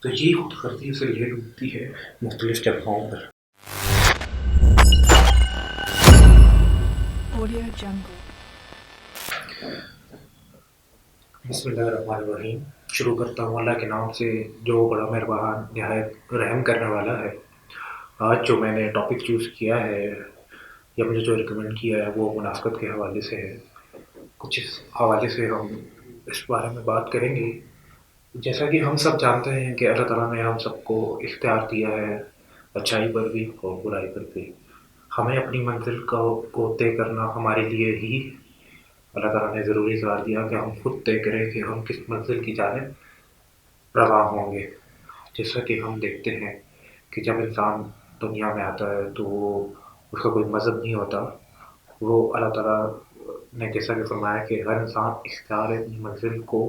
تو یہ خود غرضی سے یہ ڈوبتی ہے مختلف جگہوں پر۔ بسم اللہ الرحمن الرحیم۔ شروع کرتا ہوں اللہ کے نام سے جو بڑا مہربان نہایت رحم کرنے والا ہے۔ آج جو میں نے ٹاپک چوز کیا ہے یا مجھے جو ریکمینڈ کیا ہے وہ منافقت کے حوالے سے ہے۔ کچھ اس حوالے سے ہم اس بارے میں بات کریں گے۔ جیسا کہ ہم سب جانتے ہیں کہ اللہ تعالیٰ نے ہم سب کو اختیار دیا ہے، اچھائی پر بھی اور برائی پر بھی۔ ہمیں اپنی منزل کو طے کرنا ہمارے لیے ہی اللہ تعالیٰ نے ضروری قرار دیا کہ ہم خود طے کریں کہ ہم کس منزل کی جانب رواں ہوں گے۔ جیسا کہ ہم دیکھتے ہیں کہ جب انسان دنیا میں آتا ہے تو اس کا کوئی مذہب نہیں ہوتا، وہ اللہ تعالیٰ نے جیسا کہ فرمایا کہ ہر انسان اختیار ہے اپنی منزل کو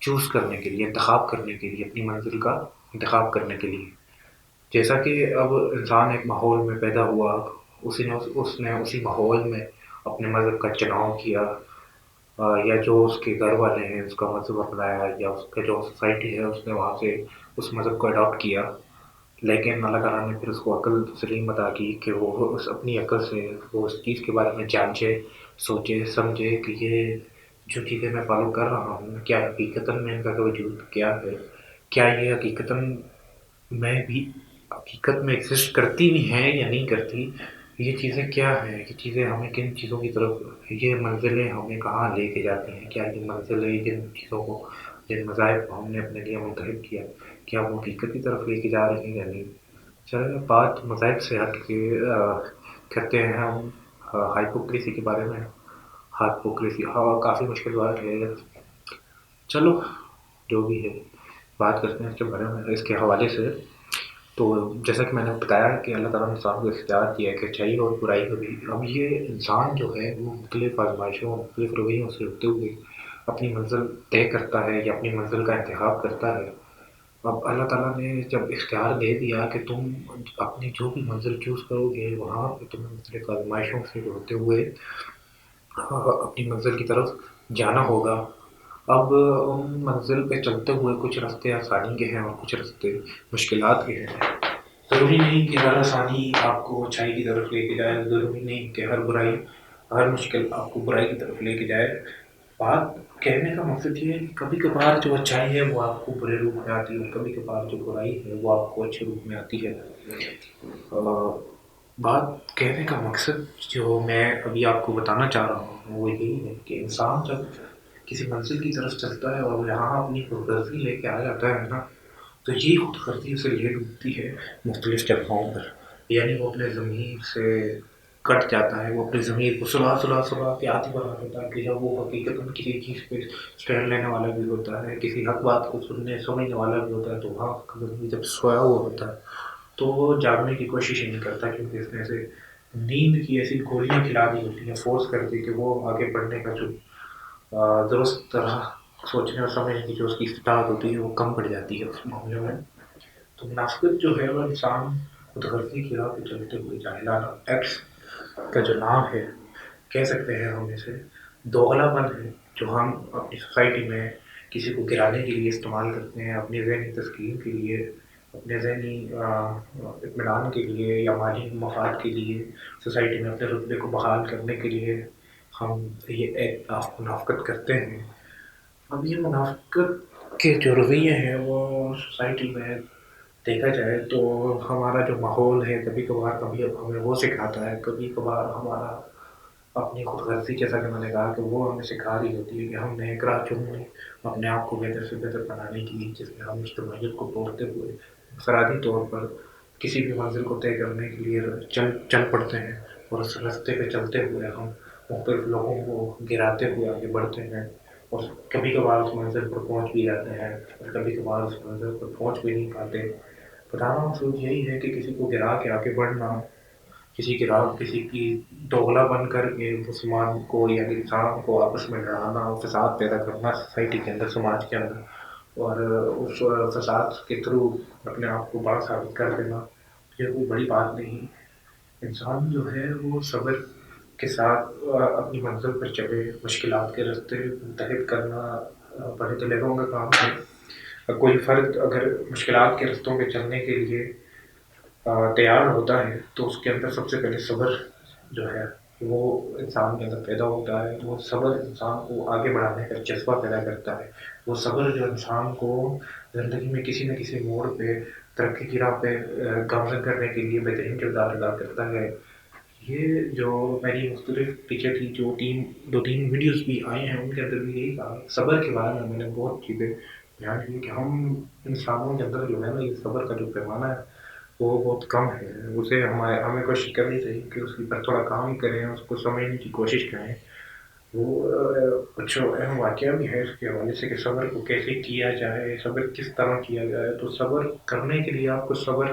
چوز کرنے کے لیے، انتخاب کرنے کے لیے، اپنی منزل کا انتخاب کرنے کے لیے۔ جیسا کہ اب انسان ایک ماحول میں پیدا ہوا، اس نے اسی ماحول میں اپنے مذہب کا چناؤ کیا، یا جو اس کے گھر والے ہیں اس کا مذہب اپنایا، یا اس کا جو سوسائٹی ہے اس نے وہاں سے اس مذہب کو اڈاپٹ کیا۔ لیکن اللہ تعالیٰ نے پھر اس کو عقل سلیم عطا کی کہ وہ اس اپنی عقل سے وہ اس چیز کے بارے میں جانچے، سوچے، سمجھے کہ یہ جو چیزیں میں فالو کر رہا ہوں کیا حقیقتاً میں ان کا وجود کیا ہے، کیا یہ حقیقتاً میں بھی حقیقت میں ایگزسٹ کرتی بھی ہیں یا نہیں کرتی، یہ چیزیں کیا ہیں، یہ چیزیں ہمیں کن چیزوں کی طرف، یہ منزلیں ہمیں کہاں لے کے جاتی ہیں، کیا یہ منزلیں جن چیزوں کو، جن مذاہب کو ہم نے اپنے لیے منتخب کیا، کیا وہ حقیقت کی طرف لے کے جا رہی ہیں یا نہیں۔ چلیں بات مذاہب سے ہٹ کے کرتے ہیں ہم ہائپوکریسی کے بارے میں۔ ہائپوکریسی کافی مشکل بات ہے، چلو جو بھی ہے بات کرتے ہیں اس کے بارے میں، اس کے حوالے سے۔ تو جیسا کہ میں نے بتایا کہ اللہ تعالیٰ نے انسان کو اختیار کیا ہے کہ اچھائی اور برائی کا بھی۔ اب یہ انسان جو ہے وہ مختلف آزمائشوں، مختلف رویوں سے ہوتے ہوئے اپنی منزل طے کرتا ہے یا اپنی منزل کا انتخاب کرتا ہے۔ اب اللہ تعالیٰ نے جب اختیار دے دیا کہ تم اپنی جو بھی منزل چوز کرو گے وہاں پہ تمہیں مختلف آزمائشوں سے ہوتے ہوئے اپنی منزل کی طرف جانا ہوگا۔ اب ان منزل پہ چلتے ہوئے کچھ راستے آسانی کے ہیں اور کچھ راستے مشکلات کے ہیں۔ ضروری نہیں کہ ہر آسانی آپ کو اچھائی کی طرف لے کے جائے، ضروری نہیں کہ ہر مشکل آپ کو برائی کی طرف لے کے جائے۔ بات کہنے کا مقصد یہ ہے کہ کبھی کبھار جو اچھائی ہے وہ آپ کو برے روپ میں آتی ہے، اور کبھی کبھار جو برائی ہے وہ آپ کو اچھے روپ میں آتی ہے۔ بات کہنے کا مقصد جو میں ابھی آپ کو بتانا چاہ رہا ہوں وہ یہی ہے کہ انسان جب کسی منزل کی طرف چلتا ہے اور یہاں اپنی خود غرضی لے کے آ جاتا ہے نا، تو یہ خود غرضی سے یہ ڈوبتی ہے مختلف جگہوں پر۔ یعنی وہ اپنے ضمیر سے کٹ جاتا ہے، وہ اپنی ضمیر کو سلا کے آتی بنا دیتا ہے کہ جب وہ حقیقتاً کسی چیز پہ اسٹینڈ لینے والا بھی ہوتا ہے، کسی حق بات کو سمجھنے والا بھی ہوتا ہے، تو وہاں جب سویا ہوا ہوتا ہے تو وہ جاگنے کی کوشش ہی نہیں کرتا، کیونکہ اس نے اسے نیند کی ایسی گولیاں کھلا دی ہوتی ہیں، فورس کر دی کہ وہ آگے بڑھنے کا جو درست طرح سوچنے اور سمجھنے کی جو اس کی استطاعت ہوتی ہے وہ کم پڑ جاتی ہے اس معاملے میں۔ تو منافقت جو ہے وہ انسان خود غرضی کی راہ پہ چلتے ہوئے جاہلانہ ایکٹس کا جو نام ہے، کہہ سکتے ہیں ہم اسے دوغلا پن ہے، جو ہم اپنی سوسائٹی میں کسی کو گرانے کے لیے استعمال کرتے ہیں، اپنی ذہنی تسکین کے لیے، اپنے ذہنی اطمینان کے لیے یا مالی مفاد کے لیے، سوسائٹی میں اپنے رتبے کو بحال کرنے کے لیے ہم یہ ایک منافقت کرتے ہیں۔ اب یہ منافقت کے جو رویے ہیں وہ سوسائٹی میں دیکھا جائے تو ہمارا جو ماحول ہے کبھی کبھار ہمیں وہ سکھاتا ہے، کبھی کبھار ہمارا اپنی خود غرضی، جیسا کہ میں نے کہا کہ وہ ہمیں سکھا رہی ہوتی ہے کہ ہم نے ایک راہ چن لی اپنے آپ کو بہتر سے بہتر بنانے کی، جس میں ہم اجتماعیت کو توڑتے ہوئے انفرادی طور پر کسی بھی منزل کو طے کرنے کے لیے چل پڑتے ہیں، اور اس راستے پہ چلتے ہوئے ہم مختلف لوگوں کو گراتے ہوئے آگے بڑھتے ہیں، اور کبھی کبھار اس منزل پر پہنچ بھی جاتے ہیں اور کبھی کبھار اس منزل پر پہنچ بھی نہیں پاتے۔ بتانا مقصود یہی ہے کہ کسی کو گرا کے آگے بڑھنا، کسی کی دوغلا بن کر کے مسلمان کو یا انسان کو آپس میں لڑانا اور فساد پیدا کرنا سوسائٹی کے اندر، سماج کے اندر، اور اس فساد کے تھرو اپنے آپ کو بڑا ثابت کر دینا، یہ کوئی بڑی بات نہیں۔ انسان جو ہے وہ صبر کے ساتھ اپنی منزل پر چلے، مشکلات کے راستے منتخب کرنا بڑے دلیروں کا کام ہے۔ کوئی فرد اگر مشکلات کے رستوں پہ چلنے کے لیے تیار ہوتا ہے تو اس کے اندر سب سے پہلے صبر جو ہے وہ انسان کے اندر پیدا ہوتا ہے. وہ صبر انسان کو آگے بڑھانے کا جذبہ پیدا کرتا ہے. وہ صبر جو انسان کو زندگی میں کسی نہ کسی موڑ پہ ترقی کی راہ پہ گامزن کرنے کے لیے بہترین کردار ادا کرتا ہے. یہ جو میری مختلف پیچھے کی جو دو تین ویڈیوز بھی آئے ہیں ان کے اندر بھی یہی کہا. صبر کے بارے میں نے بہت چیزیں بیان کی کہ ہم انسانوں کے اندر جو ہے نا یہ صبر کا جو پیمانہ ہے وہ بہت کم ہے. اسے ہمیں کوشش کرنی چاہیے کہ اس پر تھوڑا کام کریں, اس کو سمجھنے کی کوشش کریں. وہ کچھ اہم واقعہ بھی ہے اس کے حوالے سے کہ صبر کو کیسے کیا جائے, صبر کس طرح کیا جائے. تو صبر کرنے کے لیے آپ کو صبر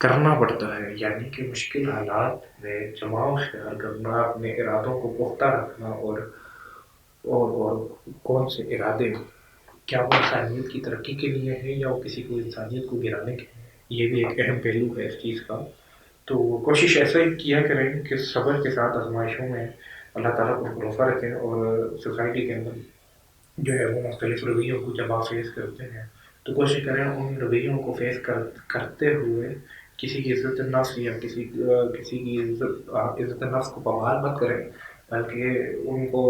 کرنا پڑتا ہے, یعنی کہ مشکل حالات میں جماؤ اختیار کرنا, اپنے ارادوں کو پختہ رکھنا اور کون سے ارادے کیا وہ انسانیت کی ترقی کے لیے ہے یا وہ کسی کو انسانیت کو گرانے کے لیے. یہ بھی ایک اہم پہلو ہے اس چیز کا. تو کوشش ایسا ہی کیا کریں کہ صبر کے ساتھ آزمائشوں میں اللہ تعالیٰ کو بھروسہ رکھیں, اور سوسائٹی کے اندر جو ہے وہ مختلف رویوں کو جب آپ فیس کرتے ہیں تو کوشش کریں ان رویوں کو فیس کرتے ہوئے کسی کی عزت نفس یا کسی کی عزت نفس کو پامال مت کریں, بلکہ ان کو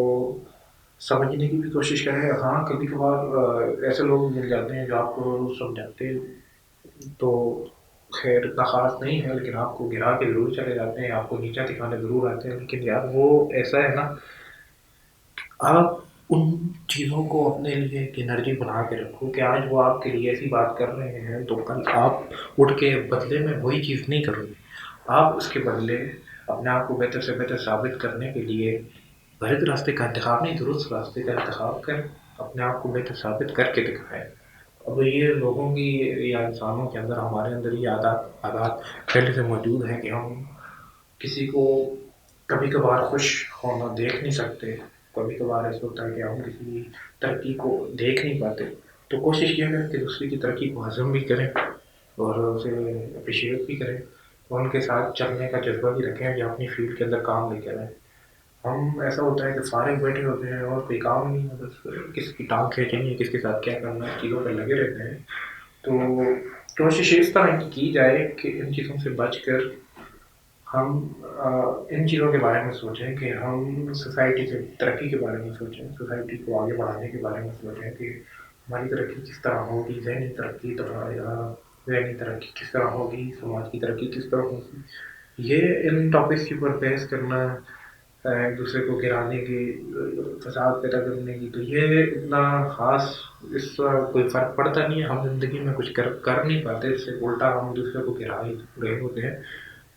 سمجھنے کی بھی کوشش کریں. ہاں کبھی کبھار ایسے لوگ مل جاتے ہیں جو آپ کو سمجھاتے تو خیر اتنا خاص نہیں ہے, لیکن آپ کو گرا کے ضرور چلے جاتے ہیں, آپ کو نیچا دکھانے ضرور آتے ہیں. لیکن یار وہ ایسا ہے نا, آپ ان چیزوں کو اپنے لیے ایک انرجی بنا کے رکھو کہ آج وہ آپ کے لیے ایسی بات کر رہے ہیں تو کل آپ اٹھ کے بدلے میں وہی چیز نہیں کرو گے. آپ اس کے بدلے اپنے آپ کو بہتر سے بہتر ثابت کرنے کے لیے غلط راستے کا انتخاب نہیں, درست راستے کا انتخاب کر اپنے آپ کو بہتر ثابت کر کے دکھائیں. اب یہ لوگوں کی یا انسانوں کے اندر ہمارے اندر یہ عادات پہلے سے موجود ہیں کہ ہم کسی کو کبھی کبھار خوش ہونا دیکھ نہیں سکتے. کبھی کبھار ایسا ہوتا ہے کہ ہم کسی ترقی کو دیکھ نہیں پاتے, تو کوشش کیا کریں کہ دوسرے کی ترقی کو ہضم بھی کریں اور اسے اپریشیٹ بھی کریں, اور ان کے ساتھ چلنے کا جذبہ بھی رکھیں یا اپنی فیلڈ کے اندر کام بھی کریں. ہم ایسا ہوتا ہے کہ فارغ بیٹھے ہوتے ہیں اور کوئی کام نہیں ہے, بس کس کی ٹانگ کھینچنی ہے, کس کے ساتھ کیا کرنا ہے, چیزوں پہ لگے رہتے ہیں. تو کوشش اس طرح کی جائے کہ ان چیزوں سے بچ کر ہم ان چیزوں کے بارے میں سوچیں کہ ہم سوسائٹی کے ترقی کے بارے میں سوچیں, سوسائٹی کو آگے بڑھانے کے بارے میں سوچیں کہ ہماری ترقی کس طرح ہوگی, ذہنی ترقی کس طرح ہوگی, سماج کی ترقی کس طرح ہوگی. یہ ان ٹاپکس کے اوپر بحث کرنا, ایک دوسرے کو گرانے کی, فساد پیدا کرنے کی, تو یہ اتنا خاص اس کا کوئی فرق پڑتا نہیں ہے. ہم زندگی میں کچھ کر نہیں پاتے, اس سے الٹا ہم دوسرے کو گرا ہی رہے ہوتے ہیں.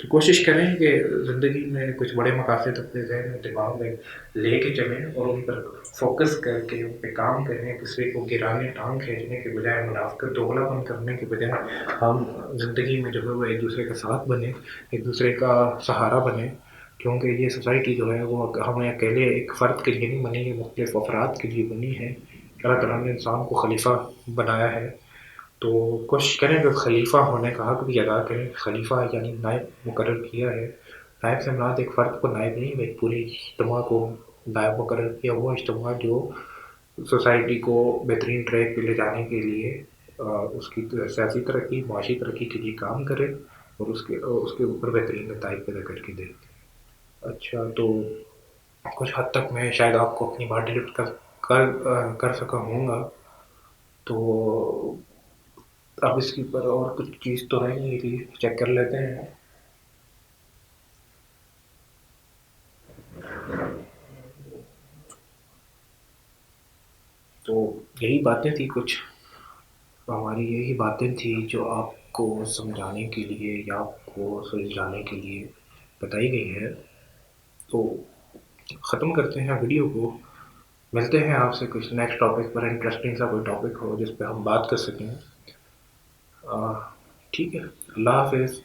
تو کوشش کریں کہ زندگی میں کچھ بڑے مقاصد اپنے ذہن میں دماغ میں لے کے چلیں اور ان پر فوکس کر کے ان پہ کام کریں. دوسرے کو گرانے, ٹانگ کھینچنے کے بجائے, منافقت دوغلا پن کرنے کے بجائے ہم زندگی میں جو ہے وہ ایک دوسرے کا ساتھ بنیں, ایک دوسرے کا سہارا بنیں. کیونکہ یہ سوسائٹی جو ہے وہ ہمیں اکیلے ایک فرد کے لیے نہیں بنی, یہ مختلف افراد کے لیے بنی ہے. اللہ تعالیٰ نے انسان کو خلیفہ بنایا ہے, تو کوشش کریں کہ خلیفہ ہونے کا حق بھی ادا کریں. خلیفہ یعنی نائب مقرر کیا ہے. نائب سے مراد ایک فرد کو نائب نہیں, ایک پوری اجتماع کو نائب مقرر کیا. وہ اجتماع جو سوسائٹی کو بہترین ٹریک پہ لے جانے کے لیے اس کی سیاسی ترقی, معاشی ترقی کے لیے کام کرے اور اس کے اوپر بہترین نتائج پیدا کر کے دے. اچھا, تو کچھ حد تک میں شاید آپ کو اپنی بات ڈیلیٹ کر سکا ہوں گا. تو اب اس کے اوپر اور کچھ چیز تو ہے نہیں کہ چیک کر لیتے ہیں. تو یہی باتیں تھی, کچھ ہماری یہی باتیں تھی جو آپ کو سمجھانے کے لیے یا آپ کو سلجھانے کے لیے بتائی گئی ہے. تو ختم کرتے ہیں ویڈیو کو, ملتے ہیں آپ سے کچھ نیکسٹ ٹاپک پر, انٹرسٹنگ سا کوئی ٹاپک ہو جس پہ ہم بات کر سکیں. ٹھیک ہے, اللہ حافظ.